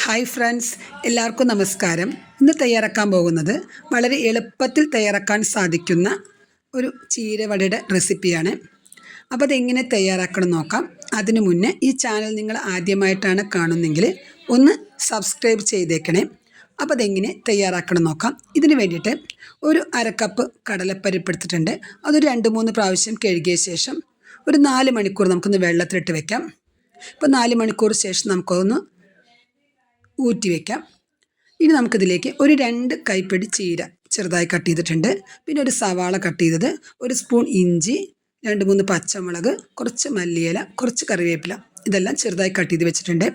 Hi friends, എല്ലാവർക്കും നമസ്കാരം. ഇന്ന് തയ്യാറാക്കാൻ പോകുന്നത് വളരെ എളുപ്പത്തിൽ തയ്യാറാക്കാൻ സാധിക്കുന്ന ഒരു ചീരവടയുടെ റെസിപ്പിയാണ്. അപ്പോൾ അതെങ്ങനെ തയ്യാറാക്കണം നോക്കാം. അതിനു മുന്നേ ഈ ചാനൽ നിങ്ങൾ ആദ്യമായിട്ടാണ് കാണുന്നതെങ്കിൽ ഒന്ന് സബ്സ്ക്രൈബ് ചെയ്തേക്കണേ. അപ്പോൾ അതെങ്ങനെ തയ്യാറാക്കണം നോക്കാം. ഇതിന് വേണ്ടിയിട്ട് ഒരു അരക്കപ്പ് കടലപ്പരിപ്പ് എടുത്തിട്ടുണ്ട്. അതൊരു 2-3 പ്രാവശ്യം കഴുകിയ ശേഷം ഒരു 4 മണിക്കൂർ നമുക്കൊന്ന് വെള്ളത്തിലിട്ട് വെക്കാം. ഇപ്പോൾ 4 മണിക്കൂർ ശേഷം നമുക്കൊന്ന് ഊറ്റി വയ്ക്കാം. ഇനി നമുക്കിതിലേക്ക് ഒരു 2 കൈപ്പിടി ചീര ചെറുതായി കട്ട് ചെയ്തിട്ടുണ്ട്. പിന്നെ ഒരു സവാള കട്ട് ചെയ്തത്, ഒരു സ്പൂൺ ഇഞ്ചി, 2-3 പച്ചമുളക്, കുറച്ച് മല്ലിയില, കുറച്ച് കറിവേപ്പില, ഇതെല്ലാം ചെറുതായി കട്ട് ചെയ്ത് വെച്ചിട്ടുണ്ട്.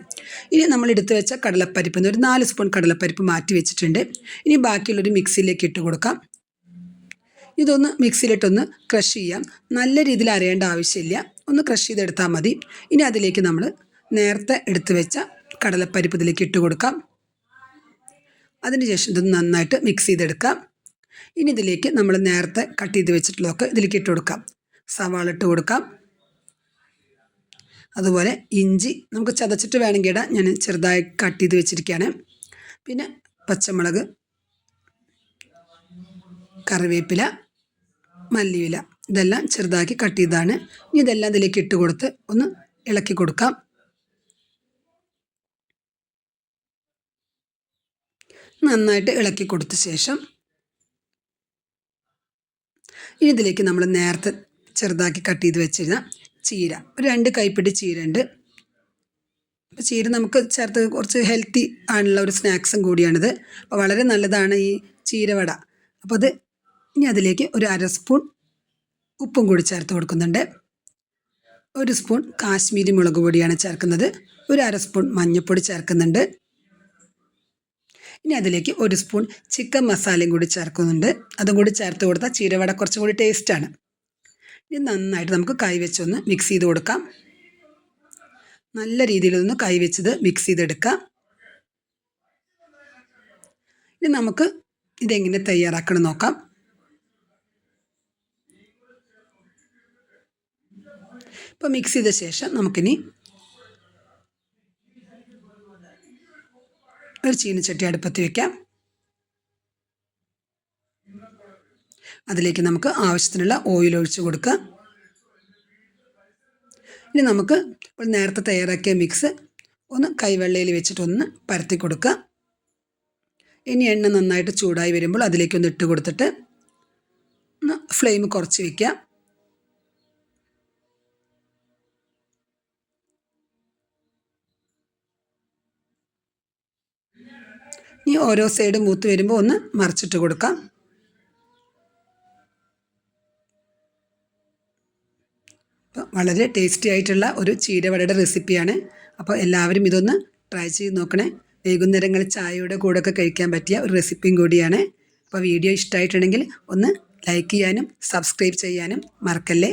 ഇനി നമ്മൾ എടുത്തു വെച്ച കടലപ്പരിപ്പ് ഒരു 4 സ്പൂൺ കടലപ്പരിപ്പ് മാറ്റി വെച്ചിട്ടുണ്ട്. ഇനി ബാക്കിയുള്ളൊരു മിക്സിയിലേക്ക് ഇട്ട് കൊടുക്കാം. ഇതൊന്ന് മിക്സിയിലിട്ടൊന്ന് ക്രഷ് ചെയ്യാം. നല്ല രീതിയിൽ അരയേണ്ട ആവശ്യമില്ല, ഒന്ന് ക്രഷ് ചെയ്തെടുത്താൽ മതി. ഇനി അതിലേക്ക് നമ്മൾ നേരത്തെ എടുത്തു വെച്ച കടലപ്പരിപ്പ് ഇതിലേക്ക് ഇട്ട് കൊടുക്കാം. അതിനുശേഷം ഇതൊന്ന് നന്നായിട്ട് മിക്സ് ചെയ്തെടുക്കാം. ഇനി ഇതിലേക്ക് നമ്മൾ നേരത്തെ കട്ട് ചെയ്ത് വെച്ചിട്ടുള്ളതൊക്കെ ഇതിലേക്ക് ഇട്ട് കൊടുക്കാം. സവാള ഇട്ട് കൊടുക്കാം. അതുപോലെ ഇഞ്ചി നമുക്ക് ചതച്ചിട്ട് വേണമെങ്കിൽ ഇടാം, ഞാൻ ചെറുതായി കട്ട് ചെയ്ത് വെച്ചിരിക്കുകയാണ്. പിന്നെ പച്ചമുളക്, കറിവേപ്പില, മല്ലിയില, ഇതെല്ലാം ചെറുതാക്കി കട്ട് ചെയ്താണ്. ഇനി ഇതെല്ലാം ഇതിലേക്ക് ഇട്ട് കൊടുത്ത് ഒന്ന് ഇളക്കി കൊടുക്കാം. നന്നായിട്ട് ഇളക്കി കൊടുത്ത ശേഷം ഇനി ഇതിലേക്ക് നമ്മൾ നേരത്തെ ചെറുതാക്കി കട്ട് ചെയ്ത് വെച്ചിരുന്ന ചീര, ഒരു 2 കൈപ്പിടി ചീര ഉണ്ട്. അപ്പോൾ ചീര നമുക്ക് ചേർത്ത് കുറച്ച് ഹെൽത്തി ആണുള്ള ഒരു സ്നാക്സും കൂടിയാണിത്. അപ്പോൾ വളരെ നല്ലതാണ് ഈ ചീരവട. അപ്പോൾ അത് ഇനി അതിലേക്ക് ഒരു 1/2 സ്പൂൺ ഉപ്പും കൂടി ചേർത്ത് കൊടുക്കുന്നുണ്ട്. 1 സ്പൂൺ കാശ്മീരി മുളക് പൊടിയാണ് ചേർക്കുന്നത്. ഒരു 1/2 സ്പൂൺ മഞ്ഞൾപ്പൊടി ചേർക്കുന്നുണ്ട്. ഇനി അതിലേക്ക് 1 സ്പൂൺ ചിക്കൻ മസാലയും കൂടി ചേർക്കുന്നുണ്ട്. അതും കൂടി ചേർത്ത് കൊടുത്താൽ ചീരവട കുറച്ചും കൂടി ടേസ്റ്റാണ്. ഇത് നന്നായിട്ട് നമുക്ക് കൈവച്ചൊന്ന് മിക്സ് ചെയ്ത് കൊടുക്കാം. നല്ല രീതിയിലൊന്ന് കൈവച്ചത് മിക്സ് ചെയ്തെടുക്കാം. ഇനി നമുക്ക് ഇതെങ്ങനെ തയ്യാറാക്കണം നോക്കാം. ഇപ്പോൾ മിക്സ് ചെയ്ത ശേഷം നമുക്കിനി ഒരു ചീനച്ചട്ടി അടുപ്പത്ത് വയ്ക്കാം. അതിലേക്ക് നമുക്ക് ആവശ്യത്തിനുള്ള ഓയിൽ ഒഴിച്ച് കൊടുക്കാം. ഇനി നമുക്ക് നേരത്തെ തയ്യാറാക്കിയ മിക്സ് ഒന്ന് കൈവെള്ളയിൽ വെച്ചിട്ടൊന്ന് പരത്തി കൊടുക്കുക. ഇനി എണ്ണ നന്നായിട്ട് ചൂടായി വരുമ്പോൾ അതിലേക്കൊന്ന് ഇട്ട് കൊടുത്തിട്ട് ഒന്ന് ഫ്ലെയിം കുറച്ച് വയ്ക്കുക. ഇനി ഓരോ സൈഡ് മൂത്ത് വരുമ്പോൾ ഒന്ന് മറിച്ചിട്ട് കൊടുക്കാം. അപ്പോൾ വളരെ ടേസ്റ്റി ആയിട്ടുള്ള ഒരു ചീരവടയുടെ റെസിപ്പിയാണ്. അപ്പോൾ എല്ലാവരും ഇതൊന്ന് ട്രൈ ചെയ്ത് നോക്കണേ. വൈകുന്നേരങ്ങളിൽ ചായയുടെ കൂടെയൊക്കെ കഴിക്കാൻ പറ്റിയ ഒരു റെസിപ്പിയും കൂടിയാണ്. അപ്പോൾ വീഡിയോ ഇഷ്ടമായിട്ടുണ്ടെങ്കിൽ ഒന്ന് ലൈക്ക് ചെയ്യാനും സബ്സ്ക്രൈബ് ചെയ്യാനും മറക്കല്ലേ.